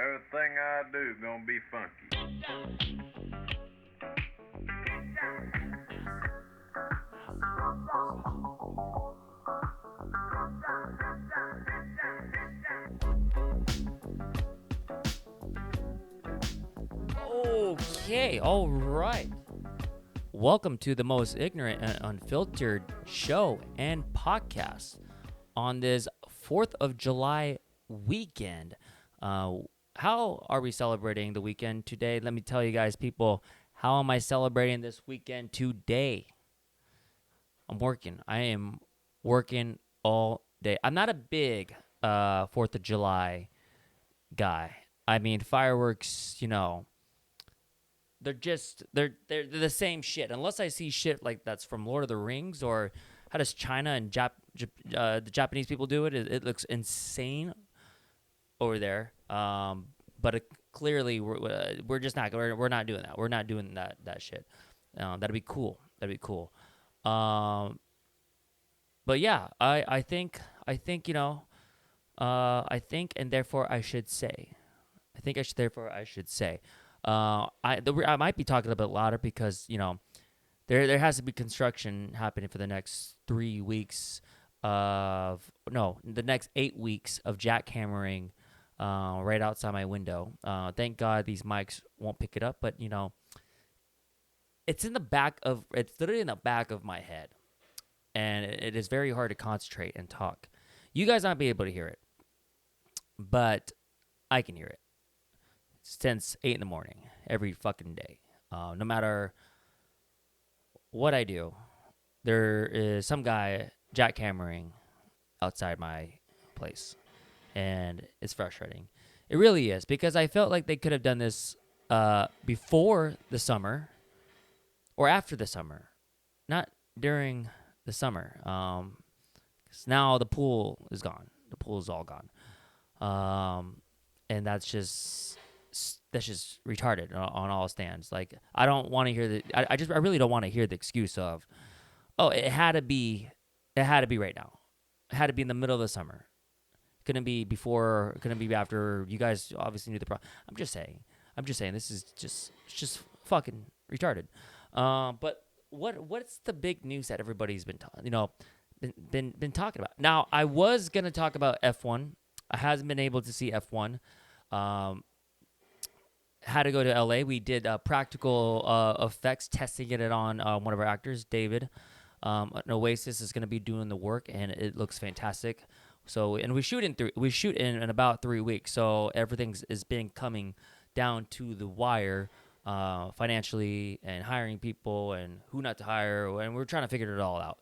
Everything I do gonna be funky. Okay, all right. Welcome to the most ignorant and unfiltered show and podcast on this 4th of July weekend. How are we celebrating the weekend today? Let me tell you guys, people, how am I celebrating this weekend today? I'm working. I am working all day. I'm not a big 4th of July guy. I mean, fireworks, they're the same shit. Unless I see shit like that's from Lord of the Rings, or how does China and the Japanese people do it? It looks insane over there. But clearly we're just not we're not doing that. We're not doing that shit. That'd be cool. But yeah, I think and therefore I should say. I should say. I might be talking a little bit louder because there has to be construction happening for the next 3 weeks the next 8 weeks of jackhammering right outside my window. Thank God these mics won't pick it up, but it's literally in the back of my head, and it is very hard to concentrate and talk. You guys might be able to hear it, but I can hear it. Since 8 in the morning every fucking day. No matter what I do, there is some guy jackhammering outside my place, and it's frustrating. It really is, because I felt like they could have done this before the summer or after the summer, not during the summer. 'Cause now the pool is gone. The pool is all gone, and that's just retarded on all stands. Like, I don't want to hear I really don't want to hear the excuse of, oh, it had to be right now. It had to be in the middle of the summer. Couldn't be before, couldn't be after. You guys obviously knew the problem. I'm just saying this is just fucking retarded. But what's the big news that everybody's been been talking about? Now, I was going to talk about F1. I hasn't been able to see F1. Had to go to LA. We did practical effects testing it on one of our actors, David. An Oasis is going to be doing the work, and it looks fantastic. So, and we shoot in about 3 weeks. So everything's been coming down to the wire, financially and hiring people and who not to hire, and we're trying to figure it all out.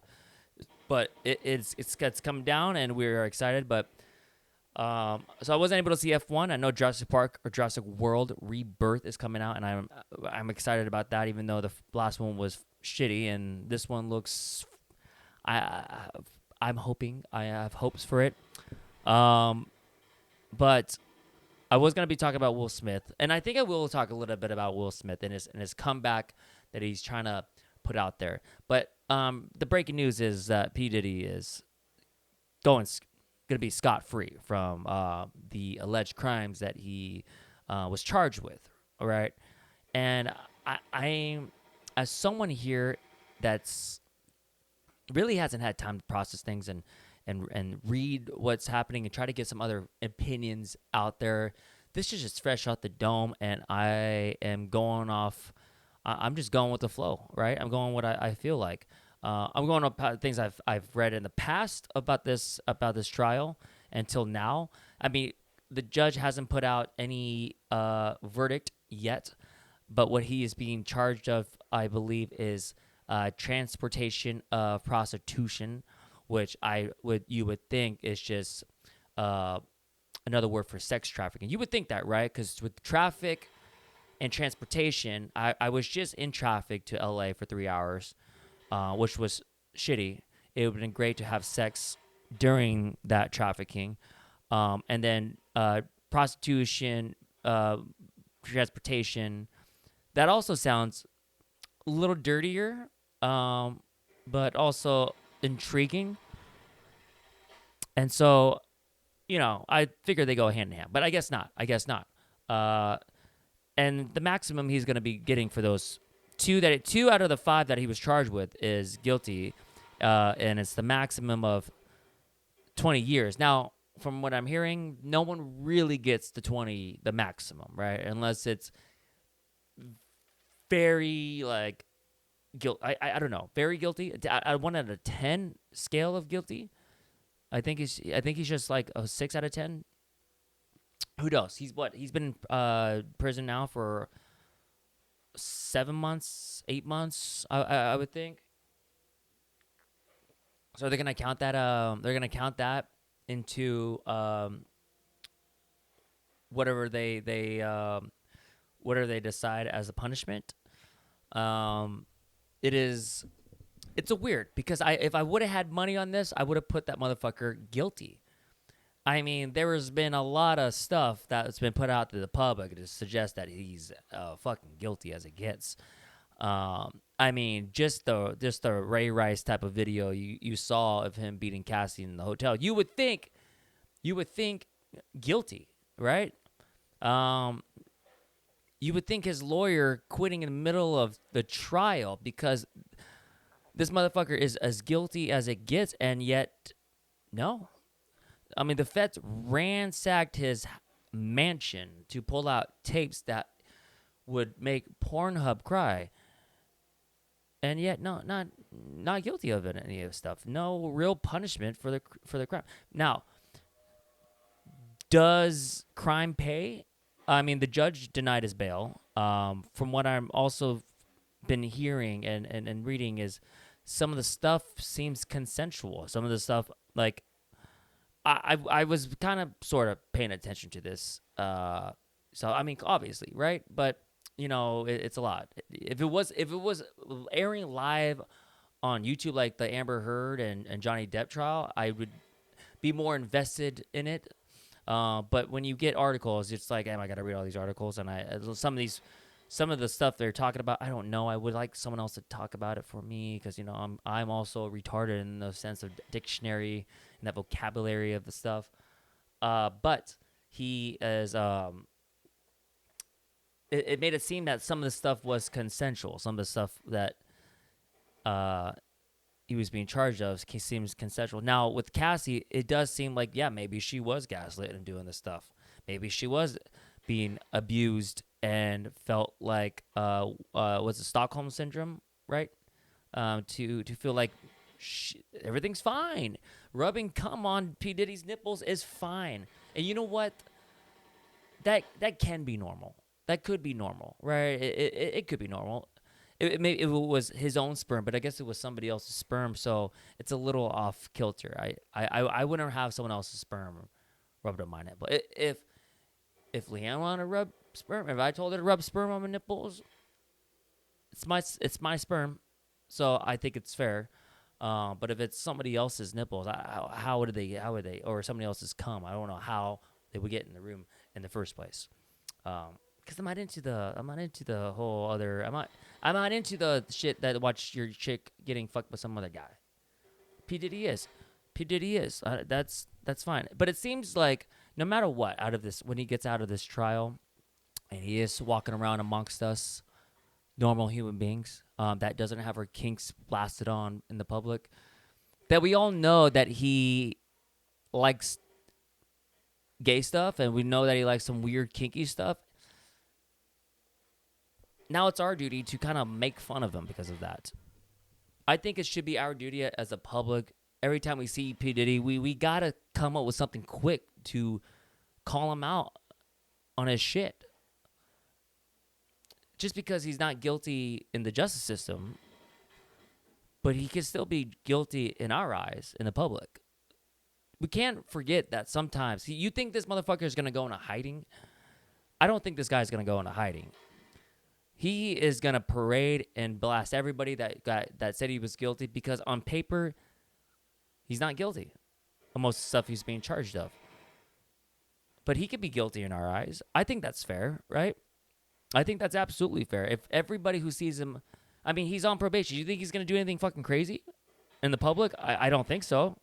But it's come down, and we're excited. But so I wasn't able to see F1. I know Jurassic Park or Jurassic World Rebirth is coming out, and I'm excited about that, even though the last one was shitty, and this one looks. I'm hoping. I have hopes for it. But I was gonna be talking about Will Smith, and I think I will talk a little bit about Will Smith and his comeback that he's trying to put out there. But the breaking news is that PDIDDY is going to be scot-free from the alleged crimes that he was charged with, all right? And I, as someone here that's really hasn't had time to process things and read what's happening and try to get some other opinions out there, this is just fresh out the dome, and I am going off. I'm just going with the flow, right? I'm going what I feel like. I'm going up things I've read in the past about this trial until now. I mean, the judge hasn't put out any verdict yet, but what he is being charged of, I believe, is transportation of prostitution, which you would think is just another word for sex trafficking. You would think that, right? Because with traffic and transportation, I was just in traffic to LA for 3 hours. Which was shitty. It would have been great to have sex during that trafficking. And then prostitution, transportation, that also sounds a little dirtier, but also intriguing. And so, I figure they go hand in hand, but I guess not. And the maximum he's going to be getting for those two out of the 5 that he was charged with is guilty, and it's the maximum of 20 years. Now, from what I'm hearing, no one really gets the maximum, right? Unless it's very like guilt. I don't know, very guilty. I 1 out of 10 scale of guilty. I think he's just like a 6 out of 10. Who knows? He's been in prison now for 7 months, 8 months. I would think. So they're gonna count that. They're gonna count that into whatever they decide as a punishment. It's a weird, because if I would have had money on this, I would have put that motherfucker guilty. I mean, there has been a lot of stuff that's been put out to the public to suggest that he's fucking guilty as it gets. I mean, just the Ray Rice type of video you saw of him beating Cassie in the hotel, you would think guilty, right? You would think his lawyer quitting in the middle of the trial, because this motherfucker is as guilty as it gets, and yet, no. I mean, the feds ransacked his mansion to pull out tapes that would make Pornhub cry, and yet, no, not guilty of any of the stuff. No real punishment for the crime. Now, does crime pay? I mean, the judge denied his bail. From what I'm also been hearing and reading, is some of the stuff seems consensual. Some of the stuff, like, I was kind of sort of paying attention to this. So I mean, obviously, right? But you know, it's a lot. If it was airing live on YouTube like the Amber Heard and Johnny Depp trial, I would be more invested in it. But when you get articles, it's like, damn, I got to read all these articles, and some of the stuff they're talking about, I don't know. I would like someone else to talk about it for me, because you know I'm also retarded in the sense of dictionary and that vocabulary of the stuff. But he is. It made it seem that some of the stuff was consensual. Some of the stuff that he was being charged of seems consensual. Now, with Cassie, it does seem like, yeah, maybe she was gaslit and doing this stuff. Maybe she was being abused and felt like, was it Stockholm Syndrome, right? To feel like everything's fine. Rubbing cum on P. Diddy's nipples is fine. And you know what? That can be normal. That could be normal, right? It could be normal. It was his own sperm, but I guess it was somebody else's sperm, so it's a little off kilter. I wouldn't have someone else's sperm rubbed on my nipple. If Leanne wanted to rub sperm, if I told her to rub sperm on my nipples, it's my sperm, so I think it's fair. But if it's somebody else's nipples, how would they, or somebody else's cum? I don't know how they would get in the room in the first place. Because I'm not into the whole other. I'm not into the shit that watch your chick getting fucked by some other guy. P. Diddy is. That's fine. But it seems like no matter what, out of this, when he gets out of this trial, and he is walking around amongst us, normal human beings, that doesn't have her kinks blasted on in the public, that we all know that he likes gay stuff, and we know that he likes some weird kinky stuff. Now it's our duty to kind of make fun of him because of that. I think it should be our duty as a public. Every time we see P. Diddy, we got to come up with something quick to call him out on his shit. Just because he's not guilty in the justice system, but he can still be guilty in our eyes, in the public. We can't forget that sometimes. You think this motherfucker is going to go into hiding? I don't think this guy's going to go into hiding. He is going to parade and blast everybody that said he was guilty, because on paper, he's not guilty of most of the stuff he's being charged of. But he could be guilty in our eyes. I think that's fair, right? I think that's absolutely fair. If everybody who sees him, I mean, he's on probation. You think he's going to do anything fucking crazy in the public? I don't think so.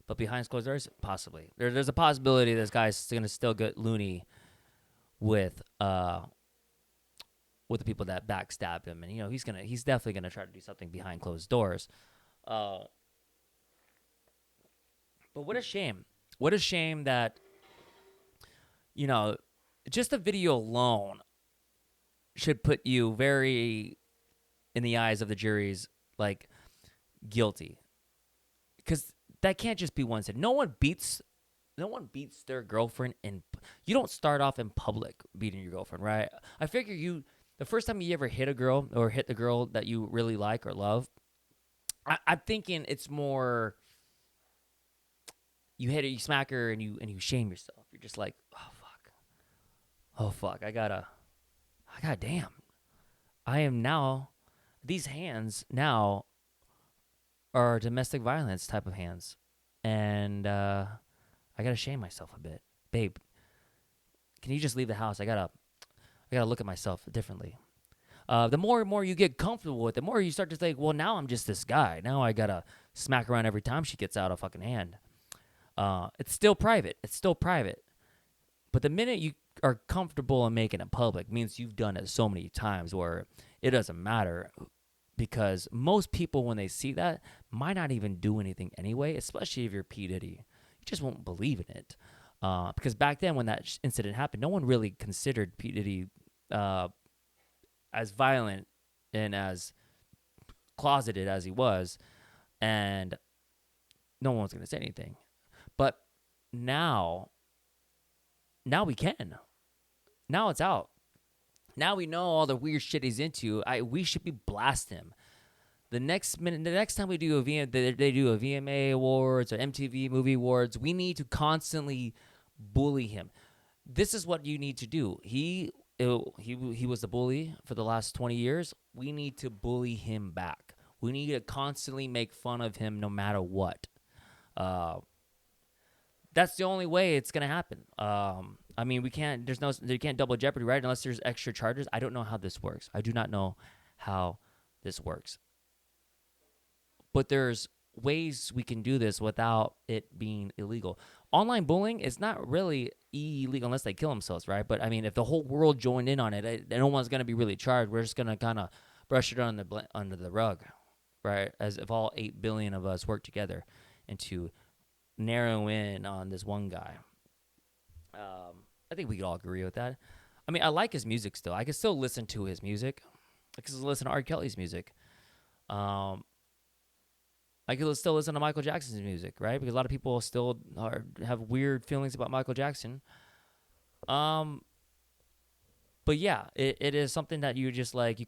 But behind closed doors, possibly. There's a possibility this guy's going to still get loony with the people that backstabbed him, and he's definitely gonna try to do something behind closed doors. But what a shame! What a shame that just the video alone should put you very in the eyes of the juries like guilty, because that can't just be one said. No one beats their girlfriend you don't start off in public beating your girlfriend, right? I figure the first time you ever hit a girl or hit the girl that you really like or love, I'm thinking it's more you hit her, you smack her, and you shame yourself. You're just like, oh fuck, I gotta damn, I am now, these hands now are domestic violence type of hands, and I gotta shame myself a bit, babe. Can you just leave the house? I gotta look at myself differently. The more and more you get comfortable with it, the more you start to think, well, now I'm just this guy. Now I gotta smack around every time she gets out of fucking hand. It's still private. But the minute you are comfortable in making it public means you've done it so many times where it doesn't matter, because most people, when they see that, might not even do anything anyway, especially if you're P. Diddy. You just won't believe in it. Because back then when that incident happened, no one really considered P. Diddy as violent and as closeted as he was, and no one was going to say anything. But now we can. Now it's out. Now we know all the weird shit he's into. We should be blasting him. The next time they do a VMA Awards or MTV Movie Awards, we need to constantly bully him. This is what you need to do. He was a bully for the last 20 years. We need to bully him back. We need to constantly make fun of him no matter what. That's the only way it's gonna happen. I mean, you can't double jeopardy, right? Unless there's extra charges. I don't know how this works. I do not know how this works. But there's ways we can do this without it being illegal. Online bullying is not really illegal unless they kill themselves, right? But I mean, if the whole world joined in on it, no one's gonna be really charged. We're just gonna kind of brush it under the rug, right? As if all 8 billion of us work together into narrow in on this one guy. I think we could all agree with that. I mean, I like his music still. I can still listen to his music. I can still listen to R. Kelly's music. I can still listen to Michael Jackson's music, right? Because a lot of people still have weird feelings about Michael Jackson. But yeah, it is something that you just like, you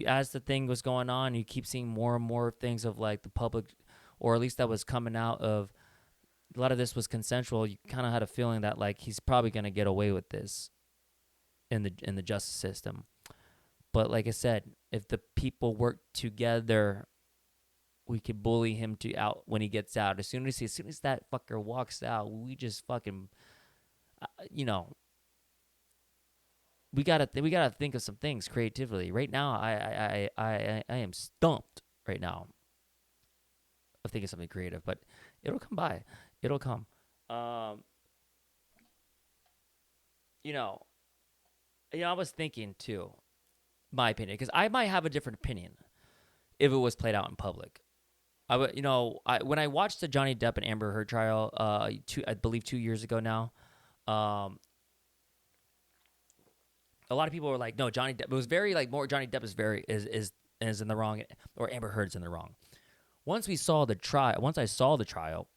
as the thing was going on, you keep seeing more and more things of like the public, or at least that was coming out of, a lot of this was consensual. You kind of had a feeling that like he's probably going to get away with this in the justice system. But like I said, if the people work together, we could bully him out when he gets out. As soon as that fucker walks out, we just fucking, we gotta think of some things creatively. Right now, I am stumped right now of thinking something creative, but it'll come by. It'll come. I was thinking too, my opinion, because I might have a different opinion if it was played out in public. When I watched the Johnny Depp and Amber Heard trial, I believe 2 years ago now, a lot of people were like, no, Johnny Depp. It was very like more Johnny Depp is in the wrong, or Amber Heard's in the wrong. Once I saw the trial,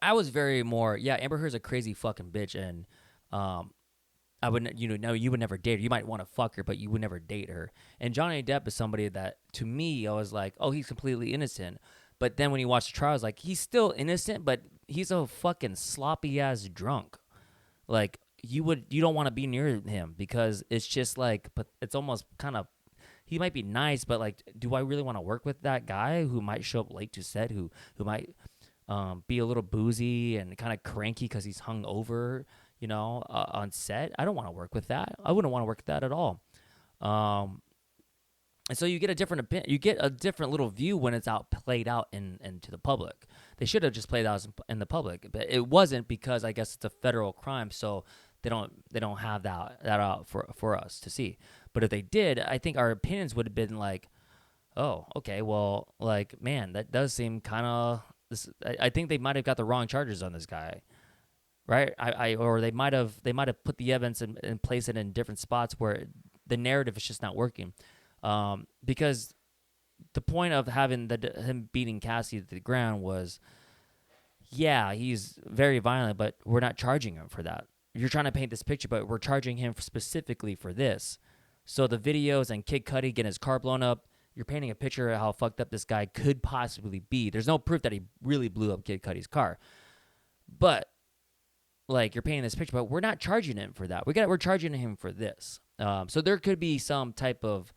I was very more, yeah, Amber Heard's a crazy fucking bitch, and I wouldn't, you would never date her. You might want to fuck her, but you would never date her. And Johnny Depp is somebody that, to me, I was like, oh, he's completely innocent. But then when you watch the trial, I was like, he's still innocent, but he's a fucking sloppy ass drunk. Like you don't want to be near him, because it's just like, but it's almost kind of, he might be nice, but like, do I really want to work with that guy who might show up late to set, who might be a little boozy and kind of cranky because he's hung over, on set? I don't want to work with that. I wouldn't want to work with that at all. And so you get a different opinion. You get a different little view when it's played out into the public. They should have just played out in the public, but it wasn't, because I guess it's a federal crime. So they don't have that out for us to see. But if they did, I think our opinions would have been like, oh, okay, well, like, man, that does seem kind of. I think they might have got the wrong charges on this guy, right? Or they might have put the evidence and placed it in different spots where the narrative is just not working, because the point of having him beating Cassie to the ground was, yeah, he's very violent, but we're not charging him for that. You're trying to paint this picture, but we're charging him specifically for this. So the videos and Kid Cudi getting his car blown up, you're painting a picture of how fucked up this guy could possibly be. There's no proof that he really blew up Kid Cudi's car. But, like, you're painting this picture, but we're not charging him for that. We're charging him for this. So there could be some type of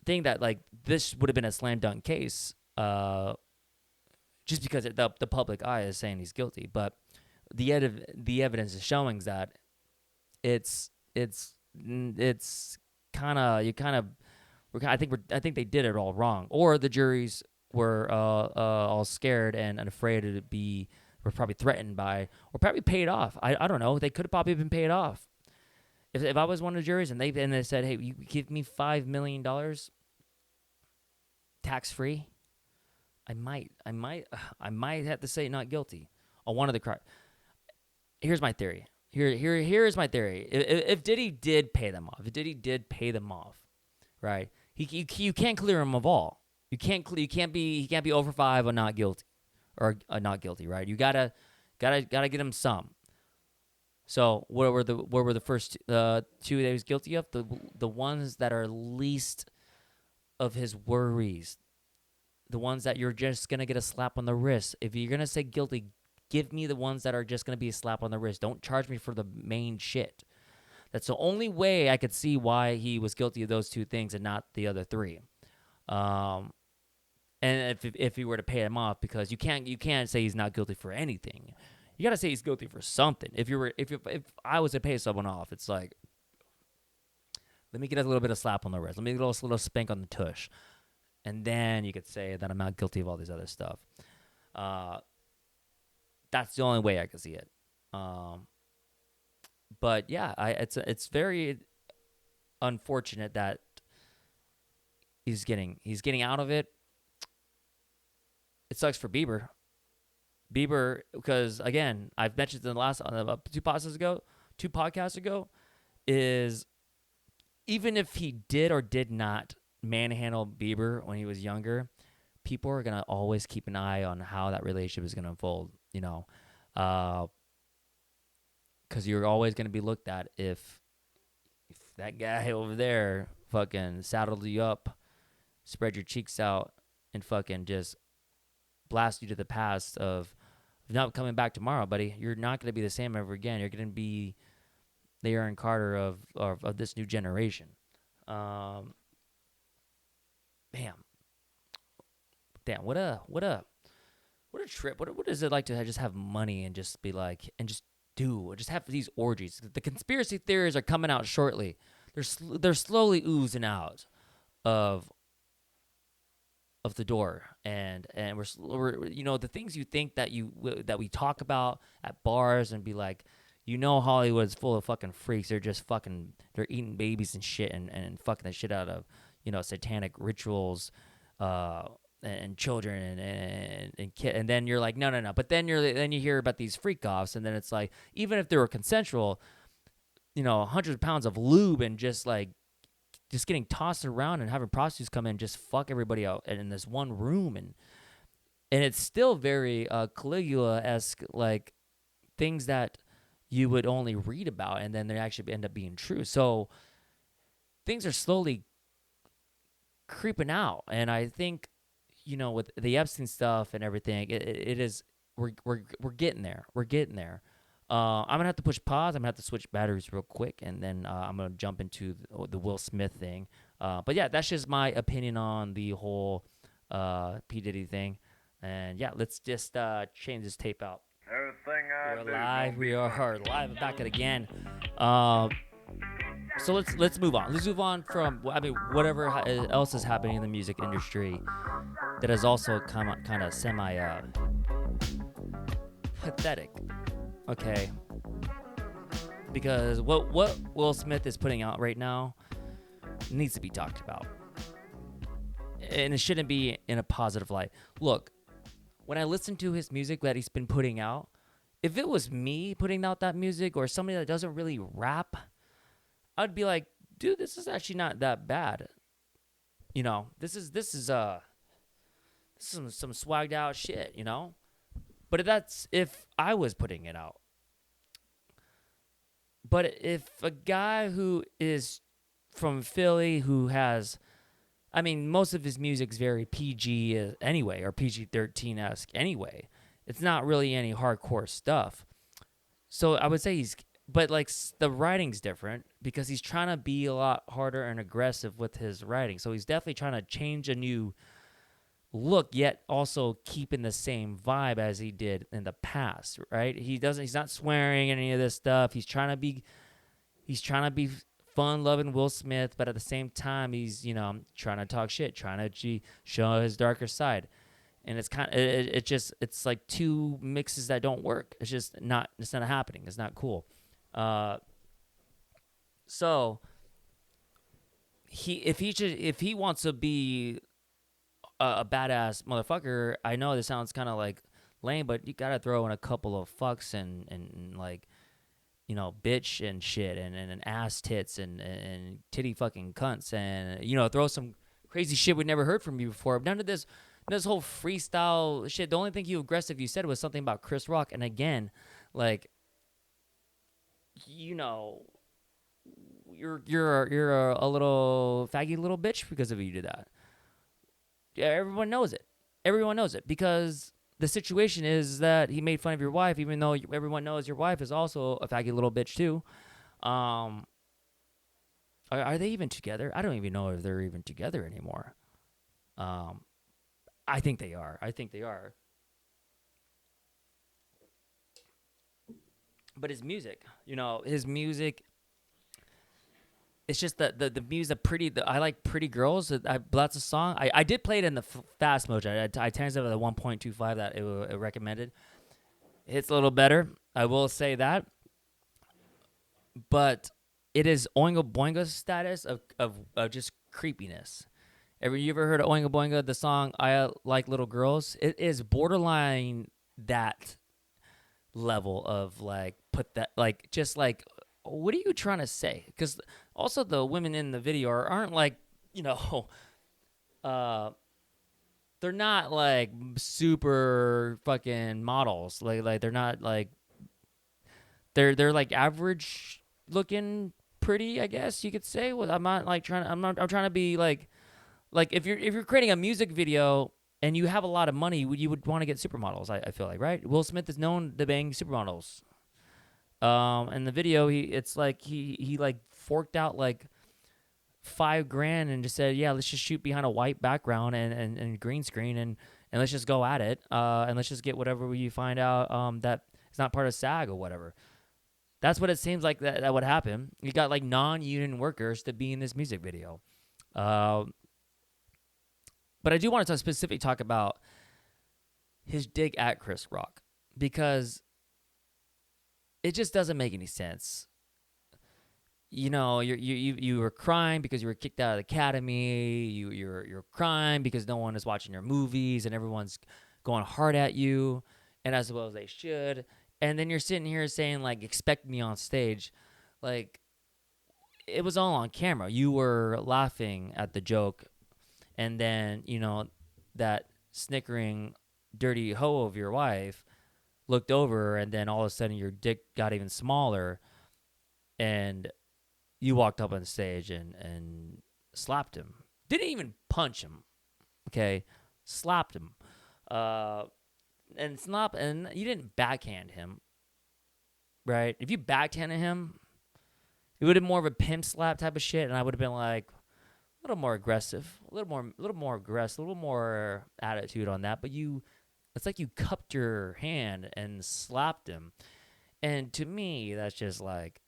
thing that, like, this would have been a slam dunk case, just because the public eye is saying he's guilty. But the evidence is showing that it's kind of I think they did it all wrong, or the juries were all scared and afraid were probably threatened by, or probably paid off. I don't know. They could have probably been paid off. If I was one of the juries and they said, hey, you give me $5 million tax free, I might have to say not guilty on one of the crimes. Here's my theory. Here's my theory. If Diddy did pay them off, right? You can't clear him of all. He can't be over 5 or not guilty, not guilty, right? You gotta get him some. So what were the first 2 that he was guilty of? The ones that are least of his worries, the ones that you're just gonna get a slap on the wrist. If you're gonna say guilty, give me the ones that are just gonna be a slap on the wrist. Don't charge me for the main shit. That's the only way I could see why he was guilty of those 2 things and not the other 3. And if he were to pay him off, because you can't say he's not guilty for anything. You gotta say he's guilty for something. If I was to pay someone off, it's like, let me get a little bit of slap on the wrist. Let me get a little spank on the tush, and then you could say that I'm not guilty of all these other stuff. That's the only way I could see it. But yeah, it's very unfortunate that he's getting out of it. It sucks for Bieber. Because again, I've mentioned in the last 2 podcasts ago, is even if he did or did not manhandle Bieber when he was younger, people are gonna always keep an eye on how that relationship is gonna unfold. You know, because you're always gonna be looked at if that guy over there fucking saddled you up, spread your cheeks out, and fucking just blast you to the past of not coming back tomorrow, buddy. You're not going to be the same ever again. You're going to be the Aaron Carter of this new generation. Damn, what a trip. What is it like to just have money and just be like, and just have these orgies? The conspiracy theories are coming out shortly. They're slowly oozing out of the door, and we're you know, the things you think that we talk about at bars and be like, you know, Hollywood's full of fucking freaks. They're just fucking, they're eating babies and shit and fucking the shit out of, you know, satanic rituals and children and kid, and then you're like, no, but then you hear about these freak offs, and then it's like, even if they were consensual, you know, 100 pounds of lube and just getting tossed around and having prostitutes come in and just fuck everybody out in this one room, and it's still very Caligula-esque, like things that you would only read about, and then they actually end up being true. So things are slowly creeping out, and I think, you know, with the Epstein stuff and everything, it is we're getting there. We're getting there. I'm gonna have to push pause. I'm gonna have to switch batteries real quick, and then I'm gonna jump into the Will Smith thing. But yeah, that's just my opinion on the whole P Diddy thing. And yeah, let's just change this tape out. Everything I We're do live. don't We be are live. Back at again. So let's move on. Let's move on from whatever else is happening in the music industry that is also kind of semi pathetic. Okay. because what Will Smith is putting out right now needs to be talked about, and it shouldn't be in a positive light. Look, when I listen to his music that he's been putting out, if it was me putting out that music or somebody that doesn't really rap, I'd be like, dude, this is actually not that bad. You know, this is some swagged out shit, you know? But that's if I was putting it out. But if a guy who is from Philly who has, I mean, most of his music's very PG anyway, or PG-13-esque anyway. It's not really any hardcore stuff. So I would say but like the writing's different because he's trying to be a lot harder and aggressive with his writing. So he's definitely trying to change a new look, yet also keeping the same vibe as he did in the past, right? He's not swearing any of this stuff. He's trying to be fun-loving Will Smith, but at the same time, he's, you know, trying to talk shit, trying to show his darker side. And it's kind of, it's like two mixes that don't work. It's not happening. It's not cool. So if he wants to be a badass motherfucker, I know this sounds kind of like lame, but you gotta throw in a couple of fucks and like, you know, bitch and shit and ass tits and titty fucking cunts and, you know, throw some crazy shit we never heard from you before. None of this whole freestyle shit. The only thing aggressive you said was something about Chris Rock, and again, like, you know, you're a little faggy little bitch because of you did that. Yeah, everyone knows it because the situation is that he made fun of your wife, even though everyone knows your wife is also a faggy little bitch too. Are they even together? I don't even know if they're even together anymore. I think they are. But his music, it's just the music, I like Pretty Girls. That's a song. I did play it in the fast mode. I turned it at the 1.25 that it recommended. It's a little better. I will say that. But it is Oingo Boingo status of just creepiness. You ever heard of Oingo Boingo, the song I Like Little Girls? It is borderline that level of like, put that, like, just like, what are you trying to say? Because also the women in the video aren't like, you know, they're not like super fucking models. Like they're not like, they're like average looking pretty, I guess you could say. Well, I'm trying to be like if you're creating a music video and you have a lot of money, you would want to get supermodels. I feel like, right? Will Smith is known to bang supermodels. In the video, it's like he like forked out like $5,000 and just said, yeah, let's just shoot behind a white background and green screen and let's just go at it. And let's just get whatever we find out that it's not part of SAG or whatever. That's what it seems like that would happen. You got like non-union workers to be in this music video. But I do want to specifically talk about his dig at Chris Rock because it just doesn't make any sense. You know, you were crying because you were kicked out of the academy. You're crying because no one is watching your movies and everyone's going hard at you, and as well as they should. And then you're sitting here saying like, expect me on stage, like it was all on camera. You were laughing at the joke, and then you know that snickering dirty hoe of your wife looked over, and then all of a sudden your dick got even smaller, and you walked up on stage and slapped him. Didn't even punch him, okay? Slapped him, and you didn't backhand him, right? If you backhanded him, it would have been more of a pimp slap type of shit, and I would have been like a little more aggressive, a little more aggressive, a little more attitude on that. But it's like you cupped your hand and slapped him. And to me, that's just like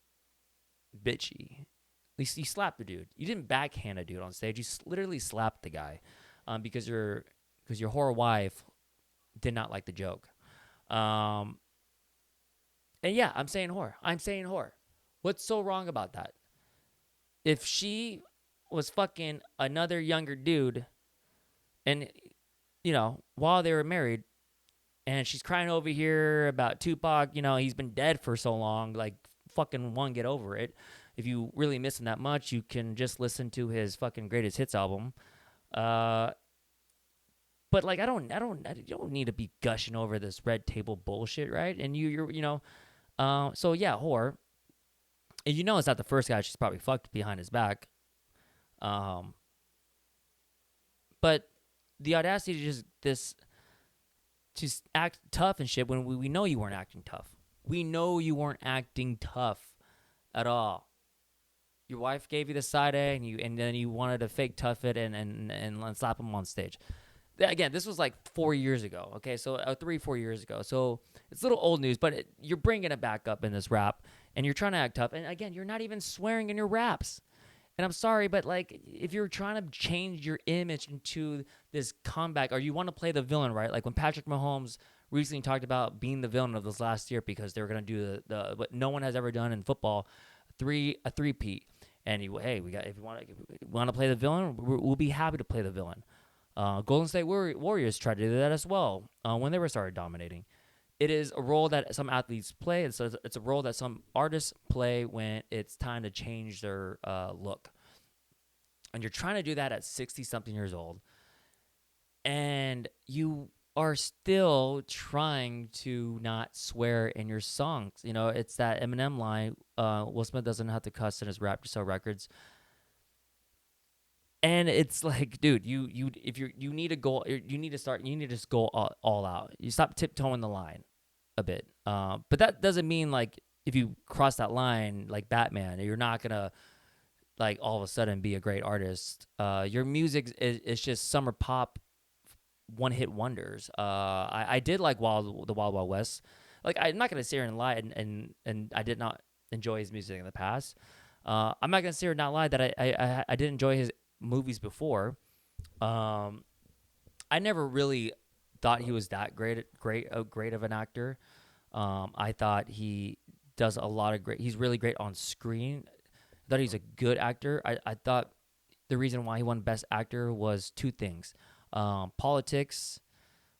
bitchy. At least you slapped the dude. You didn't backhand a dude on stage. You literally slapped the guy because your whore wife did not like the joke. And yeah, I'm saying whore. What's so wrong about that? If she was fucking another younger dude, and while they were married, and she's crying over here about Tupac, he's been dead for so long, like fucking one, get over it. If you really miss him that much, you can just listen to his fucking greatest hits album. But like I don't you don't need to be gushing over this red table bullshit, right? And so yeah, whore. And it's not the first guy she's probably fucked behind his back. But the audacity to just act tough and shit when we know you weren't acting tough. We know you weren't acting tough at all. Your wife gave you the side A, and then you wanted to fake tough it and slap him on stage. Again, this was like 4 years ago. Okay, so 3-4 years ago. So it's a little old news, but you're bringing it back up in this rap, and you're trying to act tough. And again, you're not even swearing in your raps. And I'm sorry, but like if you're trying to change your image into this comeback, or you want to play the villain, right? Like when Patrick Mahomes recently talked about being the villain of this last year because they were going to do the what no one has ever done in football, a three-peat. And if you want to play the villain, we'll be happy to play the villain. Golden State Warriors tried to do that as well when they were started dominating. It is a role that some athletes play. It's a role that some artists play when it's time to change their look. And you're trying to do that at 60-something years old. And you are still trying to not swear in your songs. It's that Eminem line, Will Smith doesn't have to cuss in his rap to sell records. And it's like, dude, you need to go, you need to just go all out. You stop tiptoeing the line a bit. But that doesn't mean like if you cross that line like Batman, you're not gonna like all of a sudden be a great artist. Your music is just summer pop, one-hit wonders. I did like the Wild Wild West. Like I'm not gonna sit here and lie and I did not enjoy his music in the past. I'm not gonna sit here and not lie that I did enjoy his movies before. I never really thought he was that great of an actor. I thought he does a lot of great. He's really great on screen. I thought he's a good actor. I thought the reason why he won Best Actor was two things. Politics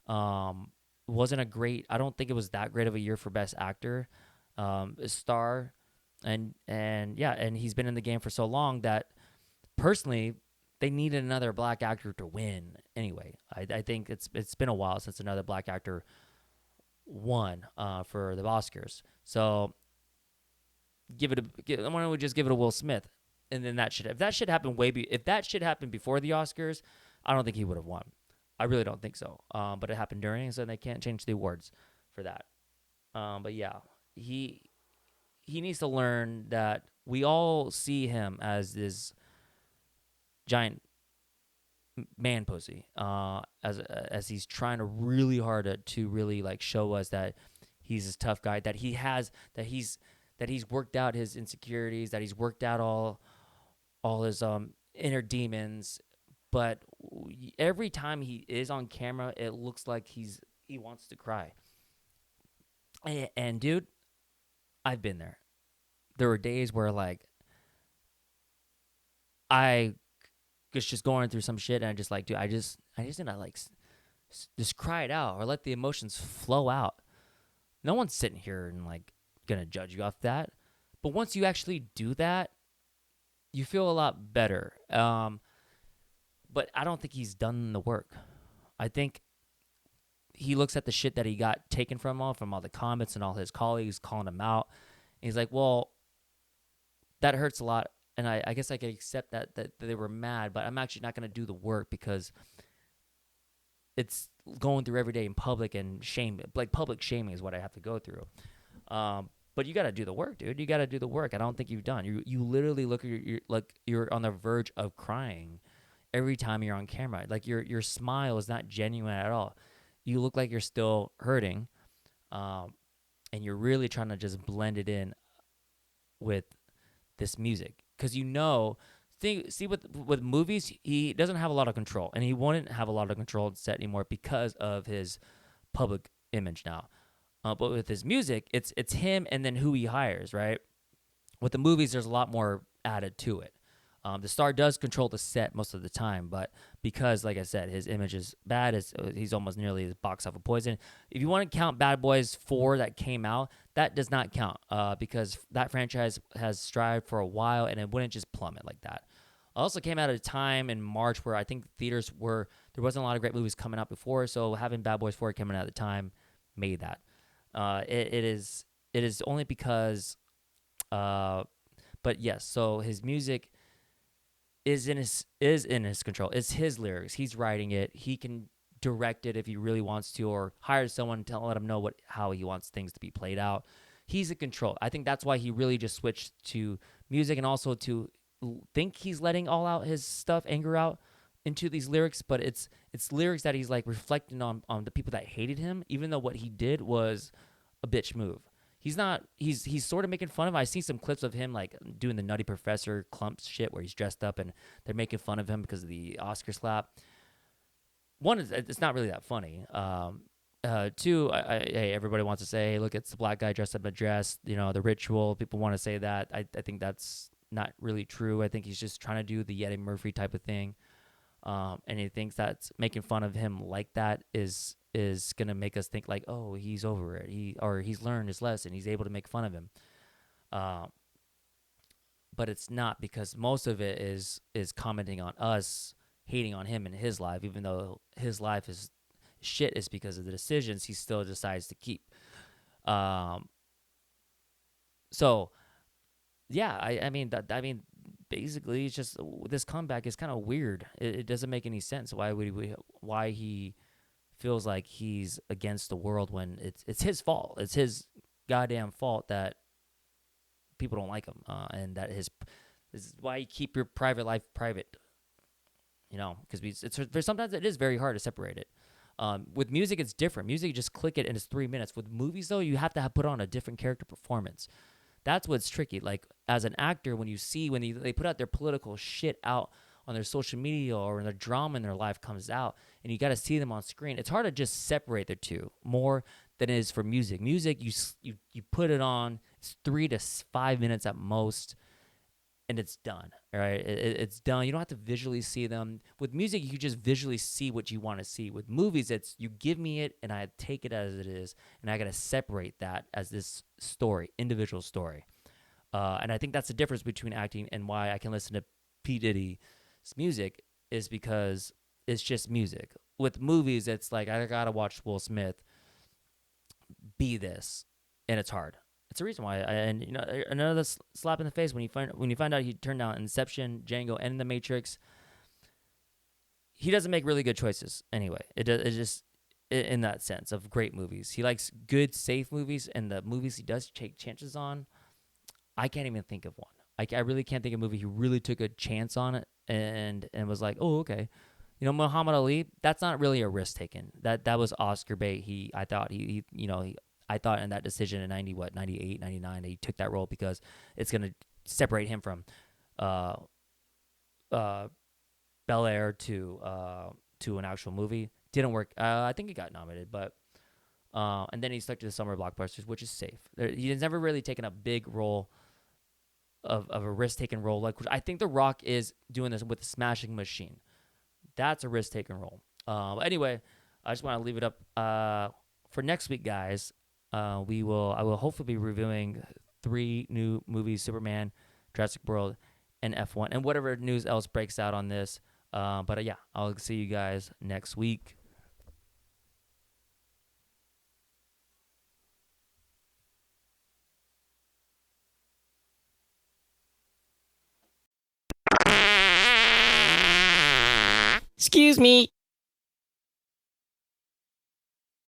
wasn't a great. I don't think it was that great of a year for Best Actor. Star, and he's been in the game for so long that personally, they needed another black actor to win. Anyway, I think it's been a while since another black actor won for the Oscars. So why don't we just give it a Will Smith? And then if that shit happened before the Oscars, I don't think he would have won. I really don't think so. But it happened during, so they can't change the awards for that. But yeah, he needs to learn that we all see him as this giant man pussy, as he's trying to really hard to really like show us that he's this tough guy, that he's worked out his insecurities, that he's worked out all his inner demons. But every time he is on camera, it looks like he wants to cry. And dude, I've been there. There were days where like I was just going through some shit, and I just like, dude, I just need to like just cry it out or let the emotions flow out. No one's sitting here and like gonna judge you off that. But once you actually do that, you feel a lot better. But I don't think he's done the work. I think he looks at the shit that he got taken from all the comments and all his colleagues calling him out. And he's like, well, that hurts a lot. And I guess I can accept that they were mad, but I'm actually not going to do the work because it's going through every day in public and shame. Like public shaming is what I have to go through. But you got to do the work, dude. You got to do the work. I don't think you've done. You literally look at you're on the verge of crying every time you're on camera. Like your smile is not genuine at all. You look like you're still hurting, and you're really trying to just blend it in with this music. Because see with movies, he doesn't have a lot of control, and he wouldn't have a lot of control on set anymore because of his public image now. But with his music, it's him and then who he hires, right? With the movies, there's a lot more added to it. The star does control the set most of the time, but because, like I said, his image is bad, he's almost nearly as box office poison. If you want to count Bad Boys 4 that came out, that does not count because that franchise has strived for a while, and it wouldn't just plummet like that. Also came out at a time in March where I think there wasn't a lot of great movies coming out before, so having Bad Boys 4 coming out at the time made that. It is only because, but yes, so his music is in his control. It's his lyrics. He's writing it. He can direct it if he really wants to, or hire someone to let him know how he wants things to be played out. He's in control. I think that's why he really just switched to music, and also to think he's letting all out his stuff, anger out into these lyrics, but it's lyrics that he's like reflecting on the people that hated him, even though what he did was a bitch move. He's not. He's sort of making fun of him. I see some clips of him like doing the Nutty Professor clumps shit where he's dressed up and they're making fun of him because of the Oscar slap. One, it's not really that funny. Two, hey, everybody wants to say, hey, look, it's the black guy dressed up in a dress. You know, the ritual. People want to say that. I think that's not really true. I think he's just trying to do the Eddie Murphy type of thing. And he thinks that's making fun of him like that is gonna make us think like, oh, he's over it. He's learned his lesson. He's able to make fun of him. But it's not, because most of it is commenting on us, hating on him and his life, even though his life is shit, is because of the decisions he still decides to keep. So yeah, I mean basically it's just this comeback is kind of weird. It doesn't make any sense. Why he feels like he's against the world when it's his fault. It's his goddamn fault that people don't like him, and that this is why you keep your private life private. You know, because sometimes it is very hard to separate it. With music, it's different. Music, you just click it and it's 3 minutes. With movies, though, you have to put on a different character performance. That's what's tricky. Like, as an actor, when they put out their political shit out on their social media, or when their drama in their life comes out, and you got to see them on screen, it's hard to just separate the two more than it is for music. Music, you put it on, it's 3 to 5 minutes at most, and it's done. All right, it's done. You don't have to visually see them. With music, you just visually see what you want to see. With movies, it's you give me it, and I take it as it is, and I got to separate that as this story, individual story. And I think that's the difference between acting and why I can listen to P. Diddy's music, is because it's just music. With movies, it's like I gotta watch Will Smith be this, and it's hard. It's a reason why. And you know, another slap in the face when you find out he turned down Inception, Django, and The Matrix. He doesn't make really good choices anyway. It just in that sense of great movies. He likes good, safe movies, and the movies he does take chances on, I can't even think of one. I really can't think of a movie he really took a chance on it and was like, oh, okay. You know, Muhammad Ali, that's not really a risk taken. That was Oscar bait. I thought in that decision in 98, 99, he took that role because it's going to separate him from Bel Air to an actual movie. Didn't work. I think he got nominated, but and then he stuck to the summer blockbusters, which is safe. He's never really taken a big role of a risk-taking role. Like, I think The Rock is doing this with the Smashing Machine. That's a risk-taking role. Anyway, I just want to leave it up for next week, guys. I will hopefully be reviewing 3 new movies: Superman, Jurassic World, and F1, and whatever news else breaks out on this. But yeah, I'll see you guys next week. Excuse me.